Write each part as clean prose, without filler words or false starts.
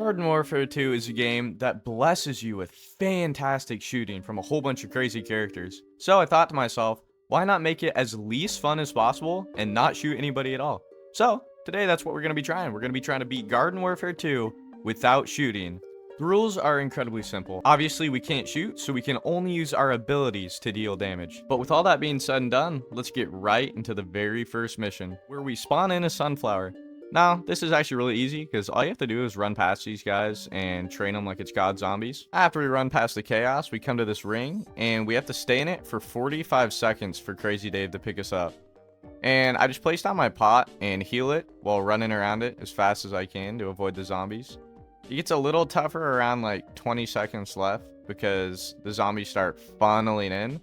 Garden Warfare 2 is a game that blesses you with fantastic shooting from a whole bunch of crazy characters. So I thought to myself, why not make it as least fun as possible and not shoot anybody at all? So today that's what we're going to be trying. We're going to be trying to beat Garden Warfare 2 without shooting. The rules are incredibly simple. Obviously we can't shoot, so we can only use our abilities to deal damage. But with all that being said and done, let's get right into the very first mission, where we spawn in a sunflower. Now, this is actually really easy because all you have to do is run past these guys and train them like it's God zombies. After we run past the chaos, we come to this ring and we have to stay in it for 45 seconds for Crazy Dave to pick us up. And I just place down my pot and heal it while running around it as fast as I can to avoid the zombies. It gets a little tougher around like 20 seconds left because the zombies start funneling in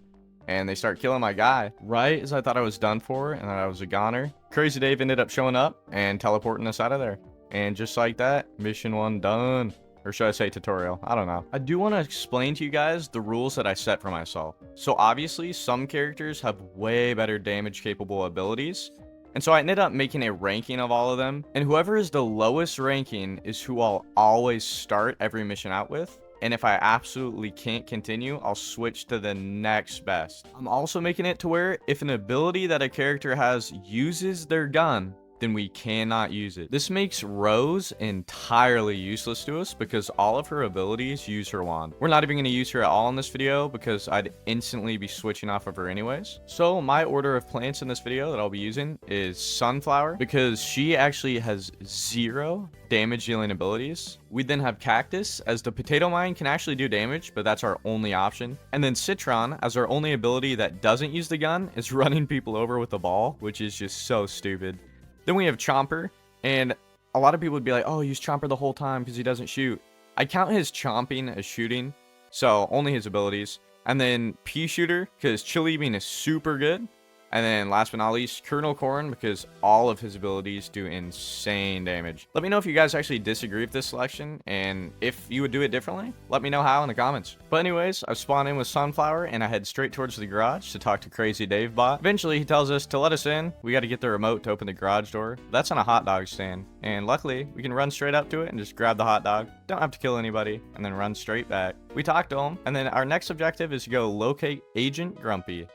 and they start killing my guy. Right as I thought I was done for and that I was a goner, Crazy Dave ended up showing up and teleporting us out of there. And just like that, mission 1 done. Or should I say tutorial? I don't know. I do want to explain to you guys the rules that I set for myself. So obviously, some characters have way better damage capable abilities. And so I ended up making a ranking of all of them. And whoever is the lowest ranking is who I'll always start every mission out with. And if I absolutely can't continue, I'll switch to the next best. I'm also making it to where if an ability that a character has uses their gun, then we cannot use it. This makes Rose entirely useless to us because all of her abilities use her wand. We're not even going to use her at all in this video because I'd instantly be switching off of her anyways. So my order of plants in this video that I'll be using is Sunflower because she actually has 0 damage dealing abilities. We then have Cactus, as the potato mine can actually do damage, but that's our only option. And then Citron, as our only ability that doesn't use the gun, is running people over with a ball, which is just so stupid. Then we have Chomper, and a lot of people would be like, oh, use Chomper the whole time because he doesn't shoot. I count his chomping as shooting, so only his abilities. And then Pea Shooter, because Chili Bean is super good. And then last but not least, Colonel Corn, because all of his abilities do insane damage. Let me know if you guys actually disagree with this selection, and if you would do it differently, let me know how in the comments. But anyways, I spawn in with Sunflower, and I head straight towards the garage to talk to Crazy Dave bot. Eventually, he tells us to let us in. We got to get the remote to open the garage door. That's on a hot dog stand, and luckily, we can run straight up to it and just grab the hot dog. Don't have to kill anybody, and then run straight back. We talk to him, and then our next objective is to go locate Agent Grumpy.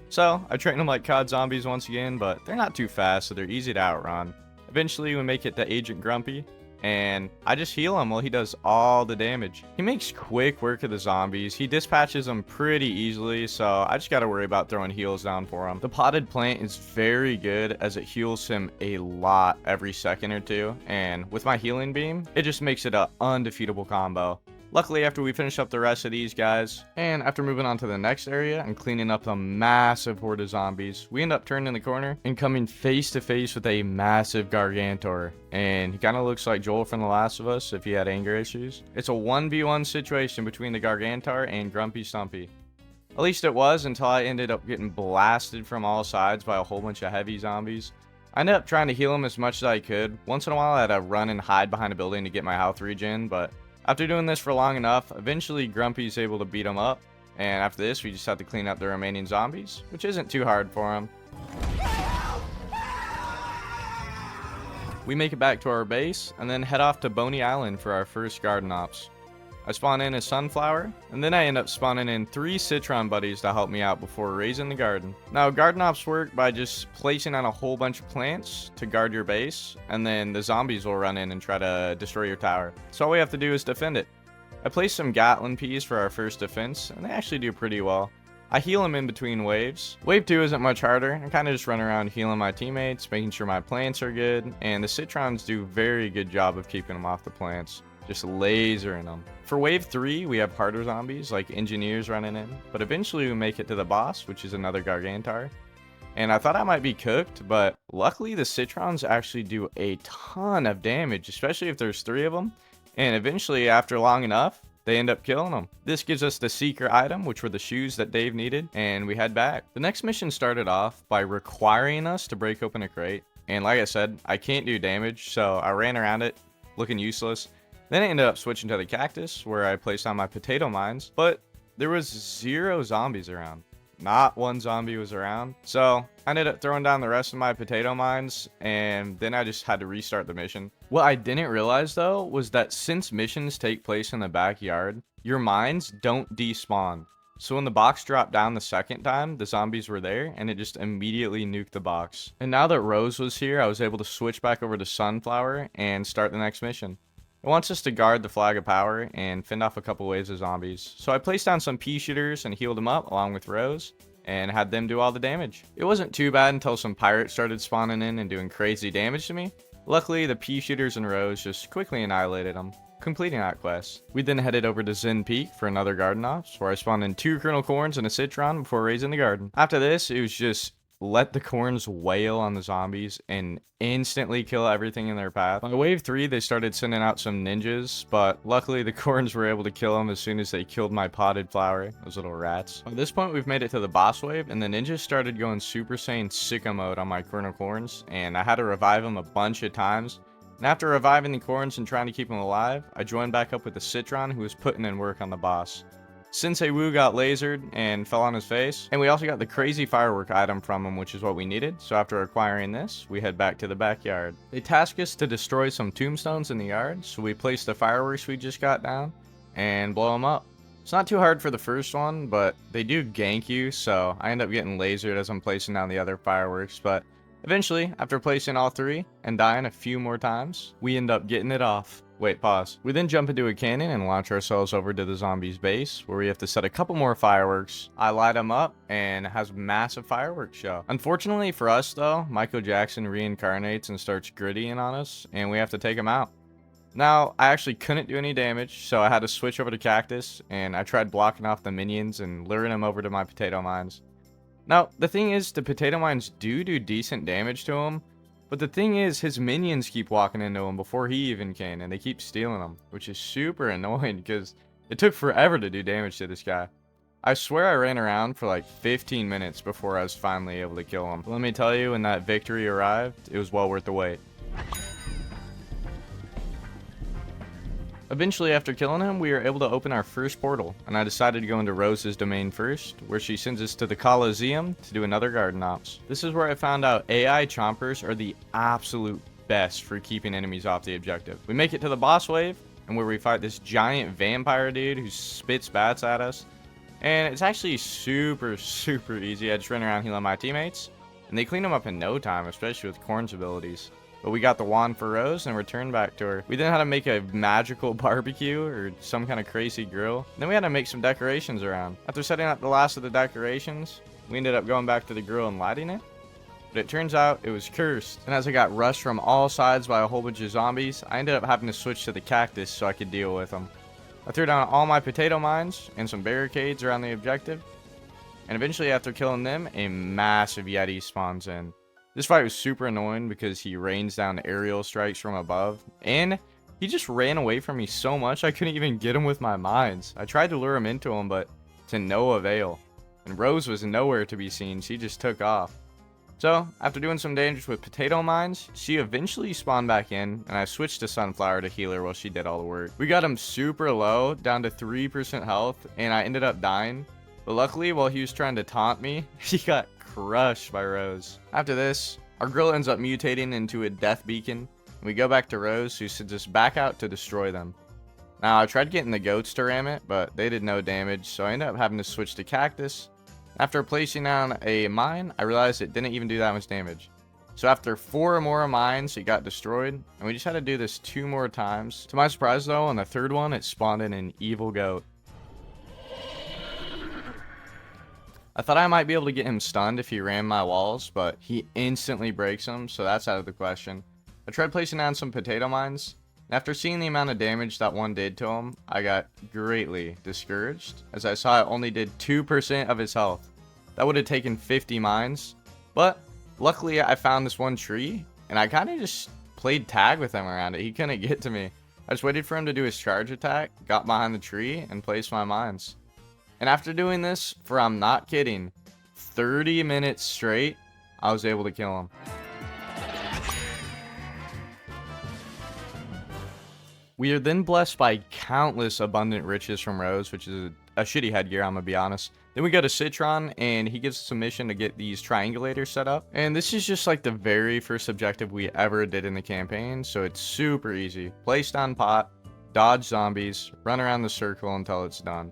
So, I train them like COD zombies once again, but they're not too fast, so they're easy to outrun. Eventually, we make it to Agent Grumpy, and I just heal him while he does all the damage. He makes quick work of the zombies. He dispatches them pretty easily, so I just gotta worry about throwing heals down for him. The potted plant is very good as it heals him a lot every second or two, and with my healing beam, it just makes it an undefeatable combo. Luckily, after we finish up the rest of these guys, and after moving on to the next area and cleaning up the massive horde of zombies, we end up turning the corner and coming face to face with a massive Gargantor. And he kind of looks like Joel from The Last of Us if he had anger issues. It's a 1v1 situation between the Gargantor and Grumpy Stumpy. At least it was until I ended up getting blasted from all sides by a whole bunch of heavy zombies. I ended up trying to heal him as much as I could. Once in a while I had to run and hide behind a building to get my health regen, but after doing this for long enough, eventually Grumpy's able to beat him up, and after this we just have to clean up the remaining zombies, which isn't too hard for him. We make it back to our base, and then head off to Boney Island for our first garden ops. I spawn in as Sunflower, and then I end up spawning in 3 Citron buddies to help me out before raising the garden. Now, garden ops work by just placing on a whole bunch of plants to guard your base, and then the zombies will run in and try to destroy your tower. So all we have to do is defend it. I placed some Gatling peas for our first defense, and they actually do pretty well. I heal them in between waves. Wave 2 isn't much harder. I kind of just run around healing my teammates, making sure my plants are good, and the Citrons do a very good job of keeping them off the plants. Just lasering them. For wave 3, we have harder zombies like engineers running in, but eventually we make it to the boss, which is another Gargantor. And I thought I might be cooked, but luckily the Citrons actually do a ton of damage, especially if there's 3 of them. And eventually, after long enough, they end up killing them. This gives us the secret item, which were the shoes that Dave needed, and we head back. The next mission started off by requiring us to break open a crate. And like I said, I can't do damage, so I ran around it, looking useless. Then I ended up switching to the cactus, where I placed on my potato mines, but there was 0 zombies around. not one zombie was around. So I ended up throwing down the rest of my potato mines, and then I just had to restart the mission. What I didn't realize though was that since missions take place in the backyard, your mines don't despawn. So when the box dropped down the second time, the zombies were there, and it just immediately nuked the box. And now that Rose was here, I was able to switch back over to Sunflower and start the next mission. It wants us to guard the flag of power and fend off a couple waves of zombies. So I placed down some pea shooters and healed them up along with Rose, and had them do all the damage. It wasn't too bad until some pirates started spawning in and doing crazy damage to me. Luckily, the pea shooters and Rose just quickly annihilated them, completing that quest. We then headed over to Zen Peak for another garden ops, where I spawned in 2 kernel corns and a citron before raising the garden. After this, it was just let the corns wail on the zombies and instantly kill everything in their path. By wave 3, they started sending out some ninjas, but luckily the corns were able to kill them as soon as they killed my potted flower, those little rats. By this point, we've made it to the boss wave, and the ninjas started going Super Saiyan sicko mode on my kernel corns, and I had to revive them a bunch of times. And after reviving the corns and trying to keep them alive, I joined back up with the citron, who was putting in work on the boss. Sensei Wu got lasered and fell on his face, and we also got the crazy firework item from him, which is what we needed. So after acquiring this, we head back to the backyard. They tasked us to destroy some tombstones in the yard, so we placed the fireworks we just got down and blow them up. It's not too hard for the first one, but they do gank you, so I end up getting lasered as I'm placing down the other fireworks. But eventually, after placing all 3 and dying a few more times, we end up getting it off. Wait, pause. We then jump into a cannon and launch ourselves over to the zombies' base, where we have to set a couple more fireworks. I light them up, and it has a massive fireworks show. Unfortunately for us, though, Michael Jackson reincarnates and starts grittying on us, and we have to take him out. Now, I actually couldn't do any damage, so I had to switch over to Cactus, and I tried blocking off the minions and luring them over to my potato mines. Now, the thing is, the potato mines do decent damage to him, but the thing is, his minions keep walking into him before he even can, and they keep stealing them, which is super annoying because it took forever to do damage to this guy. I swear I ran around for like 15 minutes before I was finally able to kill him. But let me tell you, when that victory arrived, it was well worth the wait. Eventually, after killing him, we were able to open our first portal, and I decided to go into Rose's domain first, where she sends us to the Coliseum to do another garden ops. This is where I found out AI chompers are the absolute best for keeping enemies off the objective. We make it to the boss wave, and where we fight this giant vampire dude who spits bats at us, and it's actually super easy. I just ran around healing my teammates, and they clean them up in no time, especially with Corn's abilities. But we got the wand for Rose and returned back to her. We then had to make a magical barbecue or some kind of crazy grill. Then we had to make some decorations around. After setting up the last of the decorations, we ended up going back to the grill and lighting it. But it turns out it was cursed. And as I got rushed from all sides by a whole bunch of zombies, I ended up having to switch to the cactus so I could deal with them. I threw down all my potato mines and some barricades around the objective. And eventually, after killing them, a massive Yeti spawns in. This fight was super annoying because he rains down aerial strikes from above, and he just ran away from me so much I couldn't even get him with my mines. I tried to lure him into him, but to no avail. And Rose was nowhere to be seen, she just took off. So, after doing some damage with potato mines, she eventually spawned back in, and I switched to Sunflower to heal her while she did all the work. We got him super low, down to 3% health, and I ended up dying. But luckily, while he was trying to taunt me, he got crushed by Rose. After this, our grill ends up mutating into a death beacon. We go back to Rose, who sends us back out to destroy them. Now, I tried getting the goats to ram it, but they did no damage, so I ended up having to switch to Cactus. After placing down a mine, I realized it didn't even do that much damage. So after 4 more mines, it got destroyed, and we just had to do this 2 more times. To my surprise though, on the 3rd one, it spawned in an evil goat. I thought I might be able to get him stunned if he ran my walls, but he instantly breaks them, so that's out of the question. I tried placing down some potato mines, and after seeing the amount of damage that one did to him, I got greatly discouraged, as I saw it only did 2% of his health. That would have taken 50 mines, but luckily I found this one tree, and I kind of just played tag with him around it. He couldn't get to me. I just waited for him to do his charge attack, got behind the tree, and placed my mines. And after doing this, for I'm not kidding, 30 minutes straight, I was able to kill him. We are then blessed by countless abundant riches from Rose, which is a shitty headgear, I'm gonna be honest. Then we go to Citron, and he gives us a mission to get these triangulators set up. And this is just like the very first objective we ever did in the campaign, so it's super easy. Place down pot, dodge zombies, run around the circle until it's done.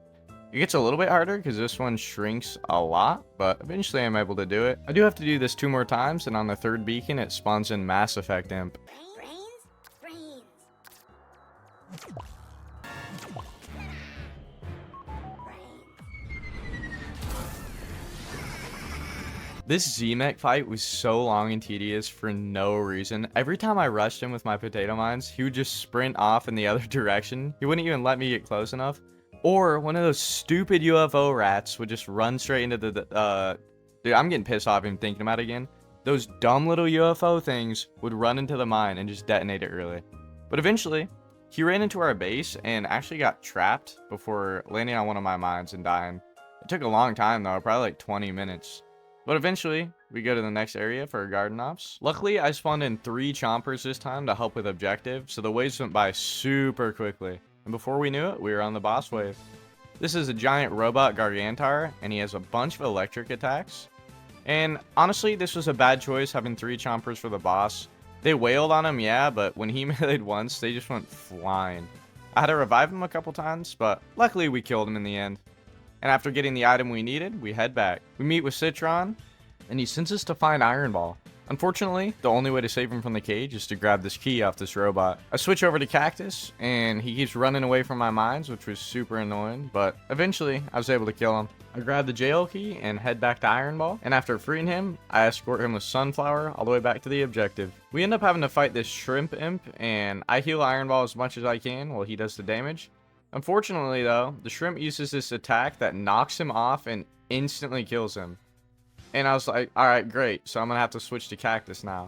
It gets a little bit harder because this one shrinks a lot, but eventually I'm able to do it. I do have to do this 2 more times, and on the 3rd beacon, it spawns in Mass Effect Imp. This Z-Mech fight was so long and tedious for no reason. Every time I rushed him with my potato mines, he would just sprint off in the other direction. He wouldn't even let me get close enough. Or one of those stupid UFO rats would just run straight into the dude, I'm getting pissed off even thinking about it again. Those dumb little UFO things would run into the mine and just detonate it early. But eventually, he ran into our base and actually got trapped before landing on one of my mines and dying. It took a long time though, probably like 20 minutes. But eventually, we go to the next area for our garden ops. Luckily, I spawned in 3 chompers this time to help with objective, so the waves went by super quickly. And before we knew it, we were on the boss wave. This is a giant robot Gargantar, and he has a bunch of electric attacks. And honestly, this was a bad choice having 3 chompers for the boss. They wailed on him, yeah, but when he meleeed once, they just went flying. I had to revive him a couple times, but luckily we killed him in the end. And after getting the item we needed, we head back. We meet with Citron, and he sends us to find Iron Ball. Unfortunately, the only way to save him from the cage is to grab this key off this robot. I switch over to Cactus, and he keeps running away from my mines, which was super annoying, but eventually, I was able to kill him. I grab the jail key and head back to Iron Ball, and after freeing him, I escort him with Sunflower all the way back to the objective. We end up having to fight this Shrimp Imp, and I heal Iron Ball as much as I can while he does the damage. Unfortunately though, the shrimp uses this attack that knocks him off and instantly kills him. And I was like, alright, great, so I'm gonna have to switch to Cactus now.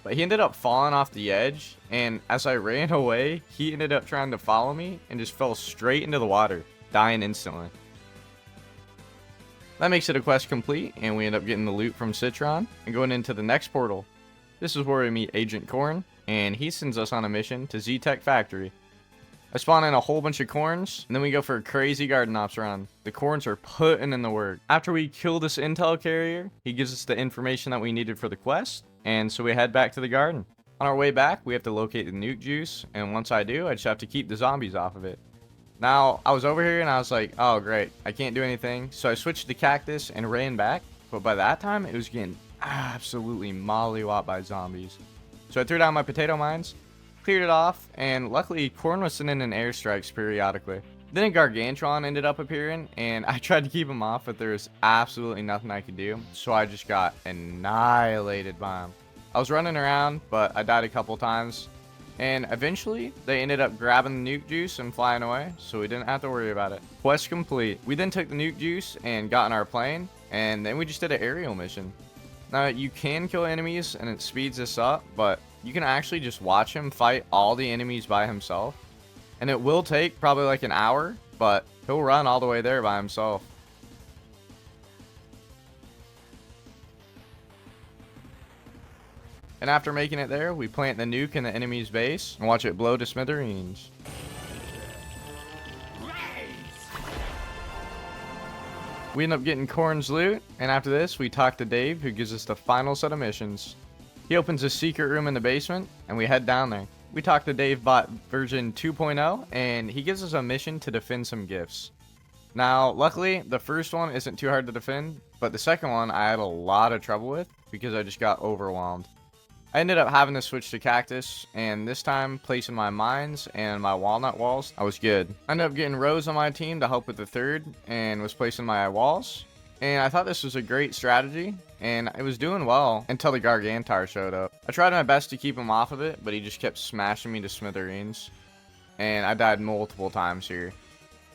But he ended up falling off the edge, and as I ran away, he ended up trying to follow me and just fell straight into the water, dying instantly. That makes it a quest complete, and we end up getting the loot from Citron and going into the next portal. This is where we meet Agent Corn, and he sends us on a mission to Z-Tech Factory. I spawn in a whole bunch of corns, and then we go for a crazy garden ops run. The corns are putting in the work. After we kill this intel carrier, he gives us the information that we needed for the quest, and so we head back to the garden. On our way back, we have to locate the nuke juice, and once I do, I just have to keep the zombies off of it. Now, I was over here and I was like, oh great, I can't do anything, so I switched to Cactus and ran back, but by that time, it was getting absolutely mollywopped by zombies. So I threw down my potato mines, cleared it off, and luckily Corn was sending in airstrikes periodically. Then a Gargantron ended up appearing, and I tried to keep him off, but there was absolutely nothing I could do, so I just got annihilated by him. I was running around, but I died a couple times, and eventually they ended up grabbing the nuke juice and flying away, so we didn't have to worry about it. Quest complete. We then took the nuke juice and got in our plane, and then we just did an aerial mission. Now, you can kill enemies, and it speeds this up, but you can actually just watch him fight all the enemies by himself. And it will take probably like an hour, but he'll run all the way there by himself. And after making it there, we plant the nuke in the enemy's base and watch it blow to smithereens. We end up getting Corn's loot, and after this, we talk to Dave, who gives us the final set of missions. He opens a secret room in the basement, and we head down there. We talk to Dave Bot version 2.0, and he gives us a mission to defend some gifts. Now, luckily, the first one isn't too hard to defend, but the second one I had a lot of trouble with because I just got overwhelmed. I ended up having to switch to Cactus, and this time, placing my mines and my walnut walls, I was good. I ended up getting Rose on my team to help with the third, and was placing my walls. And I thought this was a great strategy, and it was doing well until the Gargantar showed up. I tried my best to keep him off of it, but he just kept smashing me to smithereens. And I died multiple times here.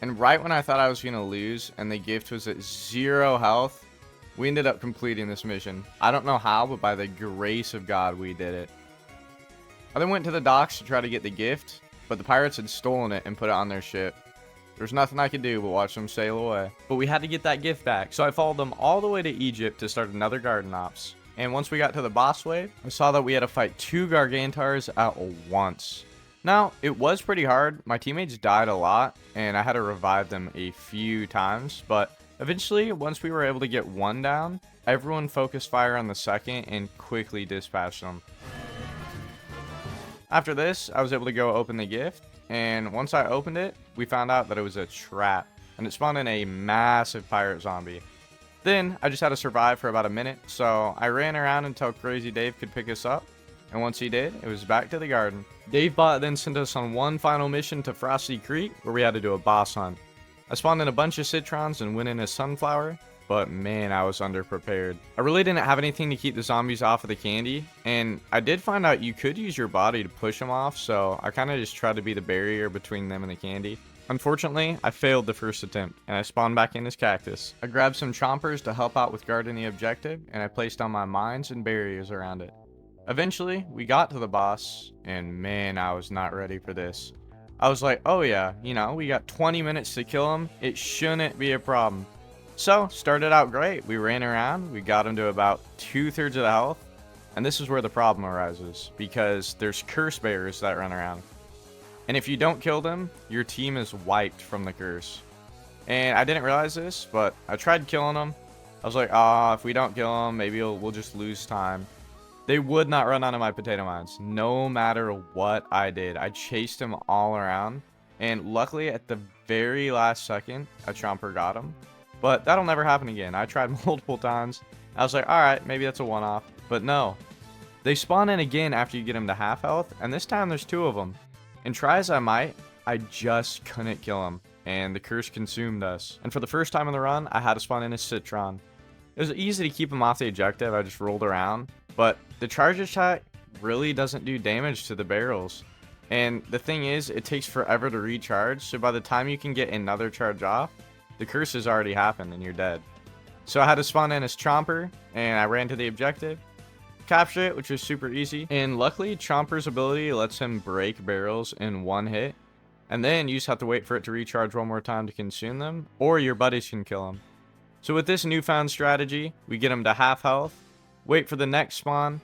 And right when I thought I was going to lose, and the gift was at 0 health, we ended up completing this mission. I don't know how, but by the grace of God, we did it. I then went to the docks to try to get the gift, but the pirates had stolen it and put it on their ship. There's nothing I could do but watch them sail away. But we had to get that gift back, so I followed them all the way to Egypt to start another garden ops. And once we got to the boss wave, I saw that we had to fight 2 Gargantars at once. Now, it was pretty hard. My teammates died a lot, and I had to revive them a few times, but Eventually, once we were able to get one down, everyone focused fire on the second and quickly dispatched them. After this, I was able to go open the gift, and once I opened it, we found out that it was a trap, and it spawned in a massive pirate zombie. Then, I just had to survive for about a minute, so I ran around until Crazy Dave could pick us up, and once he did, it was back to the garden. DaveBot then sent us on one final mission to Frosty Creek, where we had to do a boss hunt. I spawned in a bunch of citrons and went in a sunflower, but man, I was underprepared. I really didn't have anything to keep the zombies off of the candy, and I did find out you could use your body to push them off, so I kind of just tried to be the barrier between them and the candy. Unfortunately, I failed the first attempt, and I spawned back in as cactus. I grabbed some chompers to help out with guarding the objective, and I placed on my mines and barriers around it. Eventually, we got to the boss, and man, I was not ready for this. I was like, oh yeah, you know, we got 20 minutes to kill him, it shouldn't be a problem. So, started out great, we ran around, we got him to about 2/3 of the health, and this is where the problem arises, because there's curse bearers that run around. And if you don't kill them, your team is wiped from the curse. And I didn't realize this, but I tried killing them. I was like, if we don't kill them, maybe we'll just lose time. They would not run out of my potato mines, no matter what I did. I chased them all around, and luckily at the very last second, a chomper got him. But that'll never happen again. I tried multiple times. I was like, alright, maybe that's a one-off. But no. They spawn in again after you get them to half health, and this time there's 2 of them. And try as I might, I just couldn't kill them, and the curse consumed us. And for the first time in the run, I had to spawn in a citron. It was easy to keep them off the objective, I just rolled around. But the charge attack really doesn't do damage to the barrels. And the thing is, it takes forever to recharge, so by the time you can get another charge off, the curse has already happened and you're dead. So I had to spawn in as Chomper, and I ran to the objective, captured it, which was super easy. And luckily, Chomper's ability lets him break barrels in one hit, and then you just have to wait for it to recharge one more time to consume them, or your buddies can kill him. So with this newfound strategy, we get him to half health, wait for the next spawn,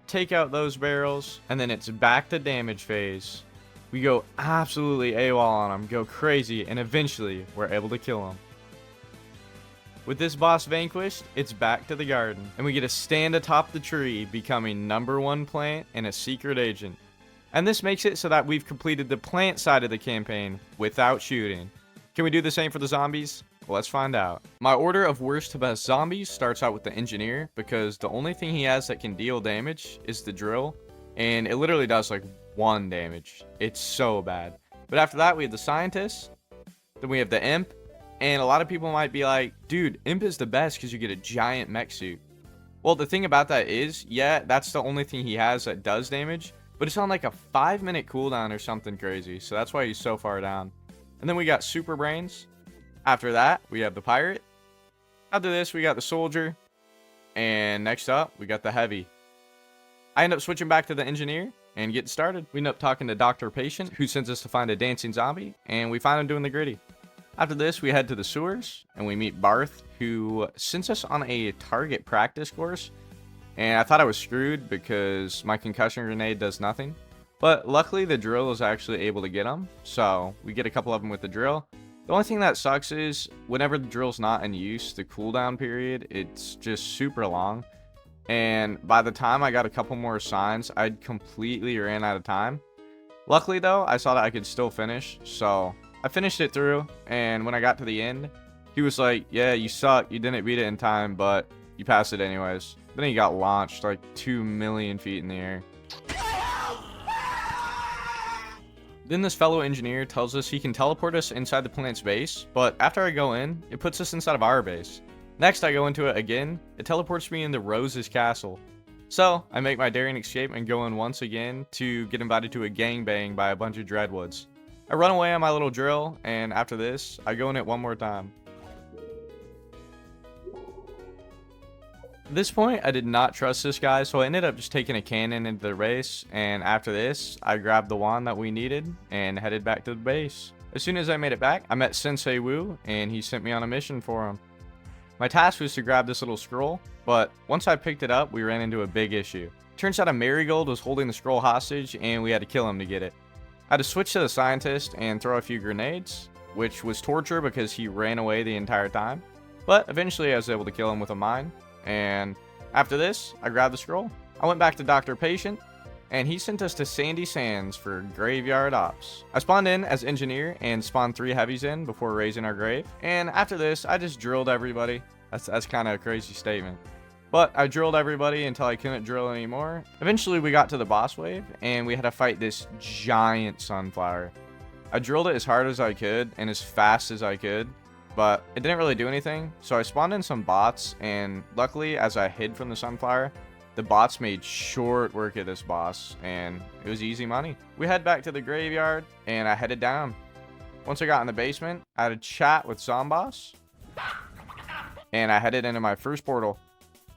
take out those barrels, and then it's back to damage phase. We go absolutely AWOL on him, go crazy, and eventually we're able to kill him. With this boss vanquished, it's back to the garden, and we get to stand atop the tree, becoming #1 plant and a secret agent. And this makes it so that we've completed the plant side of the campaign without shooting. Can we do the same for the zombies? Well, let's find out. My order of worst to best zombies starts out with the engineer, because the only thing he has that can deal damage is the drill, and it literally does like 1 damage. It's so bad. But after that, we have the scientist, then we have the imp, and a lot of people might be like, dude, imp is the best because you get a giant mech suit. Well, the thing about that is, yeah, that's the only thing he has that does damage, but it's on like a 5-minute cooldown or something crazy, so that's why he's so far down. And then we got super brains. After that, we have the pirate. After this, we got the soldier. And next up, we got the heavy. I end up switching back to the engineer and getting started. We end up talking to Dr. Patient, who sends us to find a dancing zombie, and we find him doing the gritty. After this, we head to the sewers, and we meet Barth, who sends us on a target practice course. And I thought I was screwed because my concussion grenade does nothing. But luckily, the drill is actually able to get him, so we get a couple of them with the drill. The only thing that sucks is, whenever the drill's not in use, the cooldown period, it's just super long. And by the time I got a couple more signs, I'd completely ran out of time. Luckily though, I saw that I could still finish, so I finished it through, and when I got to the end, he was like, yeah, you suck, you didn't beat it in time, but you passed it anyways. Then he got launched like 2 million feet in the air. Then this fellow engineer tells us he can teleport us inside the plant's base, but after I go in, it puts us inside of our base. Next I go into it again, it teleports me into Rose's castle. So, I make my daring escape and go in once again to get invited to a gangbang by a bunch of Dreadwoods. I run away on my little drill, and after this, I go in it one more time. At this point, I did not trust this guy, so I ended up just taking a cannon into the base, and after this, I grabbed the wand that we needed and headed back to the base. As soon as I made it back, I met Sensei Wu, and he sent me on a mission for him. My task was to grab this little scroll, but once I picked it up, we ran into a big issue. Turns out a Marigold was holding the scroll hostage, and we had to kill him to get it. I had to switch to the scientist and throw a few grenades, which was torture because he ran away the entire time. But eventually I was able to kill him with a mine, and after this, I grabbed the scroll. I went back to Dr. Patient, and he sent us to Sandy Sands for graveyard ops. I spawned in as engineer and spawned 3 heavies in before raising our grave, and after this, I just drilled everybody. That's kind of a crazy statement. But I drilled everybody until I couldn't drill anymore. Eventually we got to the boss wave, and we had to fight this giant sunflower. I drilled it as hard as I could and as fast as I could, but it didn't really do anything. So I spawned in some bots, and luckily as I hid from the sunflower, the bots made short work of this boss, and it was easy money. We head back to the graveyard, and I headed down. Once I got in the basement, I had a chat with Zomboss, and I headed into my first portal.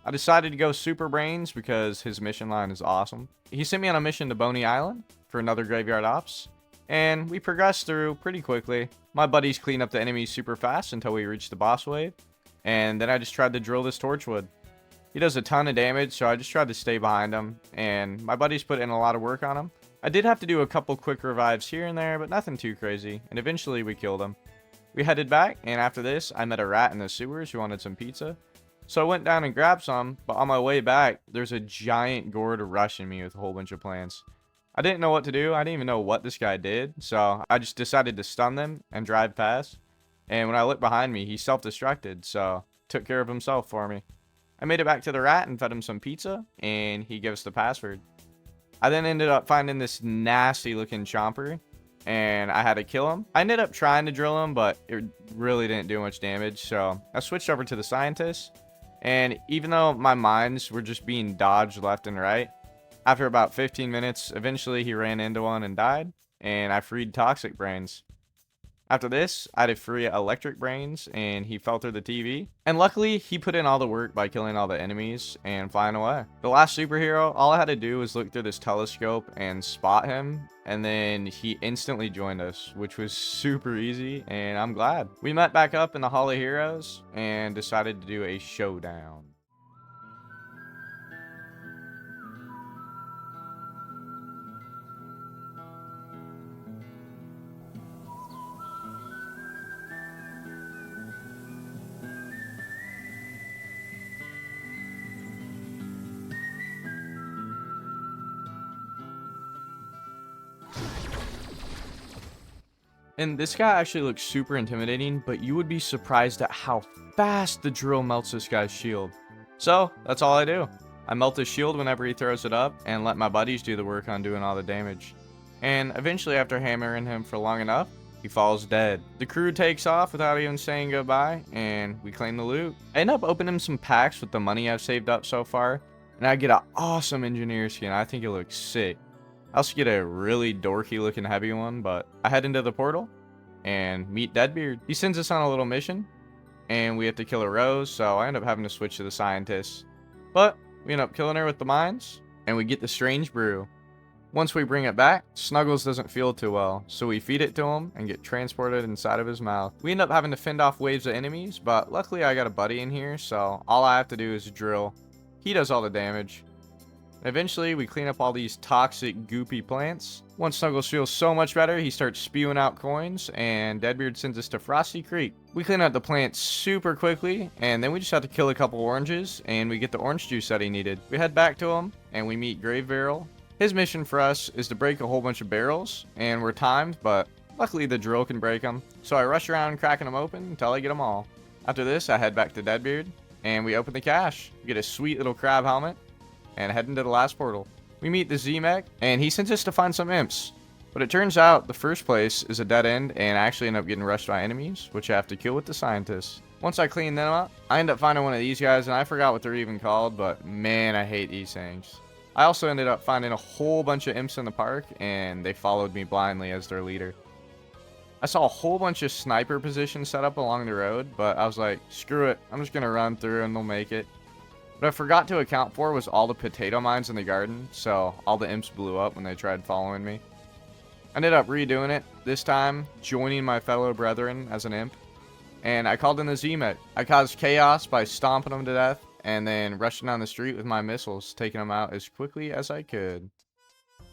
I decided to go Super Brains because his mission line is awesome. He sent me on a mission to Boney Island for another graveyard ops, and we progressed through pretty quickly. My buddies cleaned up the enemies super fast until we reached the boss wave, and then I just tried to drill this torchwood. He does a ton of damage, so I just tried to stay behind him, and my buddies put in a lot of work on him. I did have to do a couple quick revives here and there, but nothing too crazy, and eventually we killed him. We headed back, and after this, I met a rat in the sewers who wanted some pizza. So I went down and grabbed some, but on my way back, there's a giant gourd rushing me with a whole bunch of plants. I didn't know what to do. I didn't even know what this guy did, so I just decided to stun them and drive past. And when I looked behind me, he self-destructed, so took care of himself for me. I made it back to the rat and fed him some pizza, and he gave us the password. I then ended up finding this nasty looking chomper, and I had to kill him. I ended up trying to drill him, but it really didn't do much damage, so I switched over to the scientist. And even though my mines were just being dodged left and right, after about 15 minutes, eventually he ran into one and died, and I freed toxic brains. After this, I had to free electric brains, and he fell through the TV. And luckily, he put in all the work by killing all the enemies and flying away. The last superhero, all I had to do was look through this telescope and spot him, and then he instantly joined us, which was super easy, and I'm glad. We met back up in the Hall of Heroes and decided to do a showdown. And this guy actually looks super intimidating, but you would be surprised at how fast the drill melts this guy's shield. So, that's all I do. I melt his shield whenever he throws it up, and let my buddies do the work on doing all the damage. And eventually, after hammering him for long enough, he falls dead. The crew takes off without even saying goodbye, and we claim the loot. I end up opening some packs with the money I've saved up so far, and I get an awesome engineer skin. I think it looks sick. I also get a really dorky looking heavy one, but I head into the portal and meet Deadbeard. He sends us on a little mission, and we have to kill a Rose, so I end up having to switch to the scientist. But we end up killing her with the mines, and we get the strange brew. Once we bring it back, Snuggles doesn't feel too well, so we feed it to him and get transported inside of his mouth. We end up having to fend off waves of enemies, but luckily I got a buddy in here, so all I have to do is drill. He does all the damage. Eventually, we clean up all these toxic, goopy plants. Once Snuggles feels so much better, he starts spewing out coins, and Deadbeard sends us to Frosty Creek. We clean up the plants super quickly, and then we just have to kill a couple oranges, and we get the orange juice that he needed. We head back to him, and we meet Grave Barrel. His mission for us is to break a whole bunch of barrels, and we're timed, but luckily the drill can break them. So I rush around cracking them open until I get them all. After this, I head back to Deadbeard, and we open the cache. We get a sweet little crab helmet, and head into the last portal. We meet the Z-Mech, and he sends us to find some imps. But it turns out the first place is a dead end, and I actually end up getting rushed by enemies, which I have to kill with the scientists. Once I clean them up, I end up finding one of these guys, and I forgot what they're even called, but man, I hate these things. I also ended up finding a whole bunch of imps in the park, and they followed me blindly as their leader. I saw a whole bunch of sniper positions set up along the road, but I was like, screw it, I'm just gonna run through and they'll make it. What I forgot to account for was all the potato mines in the garden, so all the imps blew up when they tried following me. I ended up redoing it, this time joining my fellow brethren as an imp, and I called in the Z-Mech. I caused chaos by stomping them to death, and then rushing down the street with my missiles, taking them out as quickly as I could.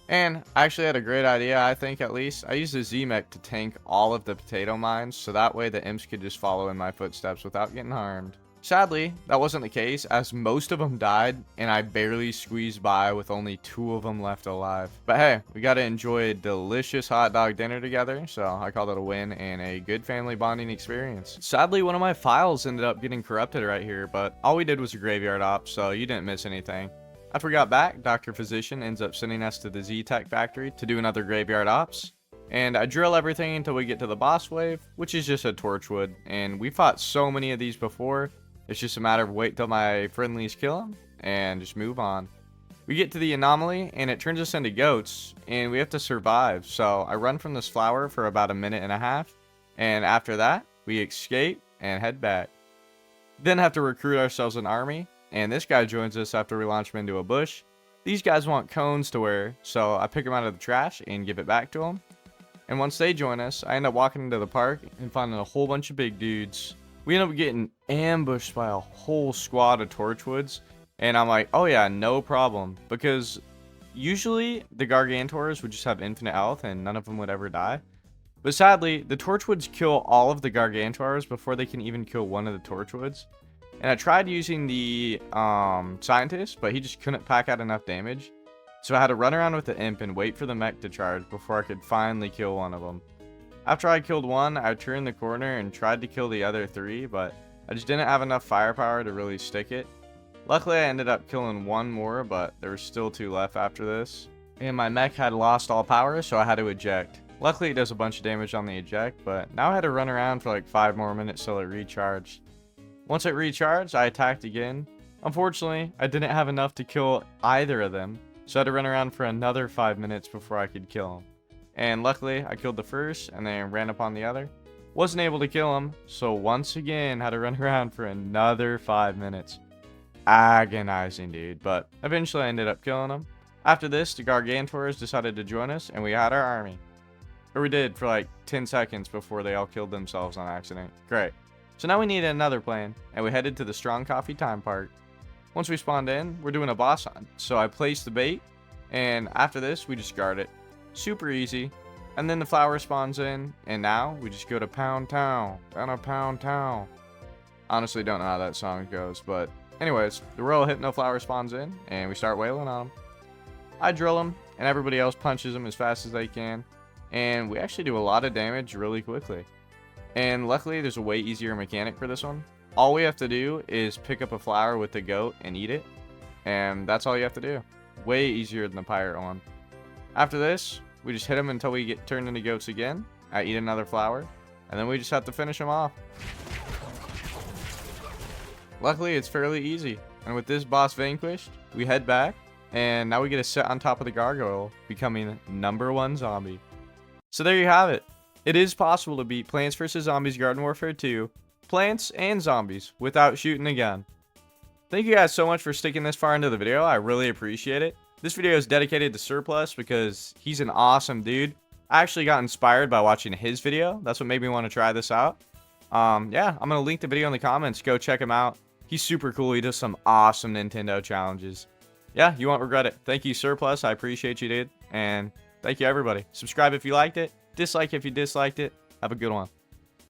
And I actually had a great idea, I think at least. I used a Z-Mech to tank all of the potato mines, so that way the imps could just follow in my footsteps without getting harmed. Sadly, that wasn't the case, as most of them died, and I barely squeezed by with only 2 of them left alive. But hey, we got to enjoy a delicious hot dog dinner together, so I called it a win and a good family bonding experience. Sadly, one of my files ended up getting corrupted right here, but all we did was a graveyard op, so you didn't miss anything. After we got back, Dr. Physician ends up sending us to the Z-Tech factory to do another graveyard ops. And I drill everything until we get to the boss wave, which is just a torchwood. And we fought so many of these before, it's just a matter of wait till my friendlies kill them and just move on. We get to the anomaly and it turns us into goats and we have to survive. So I run from this flower for about a minute and a half. And after that, we escape and head back. Then have to recruit ourselves an army. And this guy joins us after we launch him into a bush. These guys want cones to wear, so I pick them out of the trash and give it back to them. And once they join us, I end up walking into the park and finding a whole bunch of big dudes. We end up getting ambushed by a whole squad of Torchwoods. And I'm like, oh yeah, no problem. Because usually the Gargantors would just have infinite health and none of them would ever die. But sadly, the Torchwoods kill all of the Gargantors before they can even kill one of the Torchwoods. And I tried using the scientist, but he just couldn't pack out enough damage. So I had to run around with the imp and wait for the mech to charge before I could finally kill one of them. After I killed one, I turned the corner and tried to kill the other 3, but I just didn't have enough firepower to really stick it. Luckily, I ended up killing 1 more, but there were still 2 left after this. And my mech had lost all power, so I had to eject. Luckily, it does a bunch of damage on the eject, but now I had to run around for like 5 more minutes till it recharged. Once it recharged, I attacked again. Unfortunately, I didn't have enough to kill either of them, so I had to run around for another 5 minutes before I could kill them. And luckily, I killed the first and then ran upon the other. Wasn't able to kill him, so once again had to run around for another 5 minutes. Agonizing, dude, but eventually I ended up killing him. After this, the Gargantors decided to join us and we had our army. Or we did for like 10 seconds before they all killed themselves on accident. Great. So now we need another plan, and we headed to the Strong Coffee Time Park. Once we spawned in, we're doing a boss hunt, so I placed the bait, and after this, we just guard it. Super easy. And then the flower spawns in, and now we just go to Pound Town, down to Pound Town. Honestly, don't know how that song goes, but anyways, the Royal Hypno Flower spawns in, and we start wailing on him. I drill him, and everybody else punches him as fast as they can, and we actually do a lot of damage really quickly. And luckily, there's a way easier mechanic for this one. All we have to do is pick up a flower with the goat and eat it. And that's all you have to do. Way easier than the pirate one. After this, we just hit them until we get turned into goats again. I eat another flower. And then we just have to finish them off. Luckily, it's fairly easy. And with this boss vanquished, we head back. And now we get to sit on top of the gargoyle, becoming #1 zombie. So there you have it. It is possible to beat Plants vs. Zombies Garden Warfare 2, plants and zombies, without shooting a gun. Thank you guys so much for sticking this far into the video. I really appreciate it. This video is dedicated to Surplus because he's an awesome dude. I actually got inspired by watching his video. That's what made me want to try this out. Yeah, I'm going to link the video in the comments. Go check him out. He's super cool. He does some awesome Nintendo challenges. Yeah, you won't regret it. Thank you, Surplus. I appreciate you, dude. And thank you, everybody. Subscribe if you liked it. Dislike if you disliked it. Have a good one.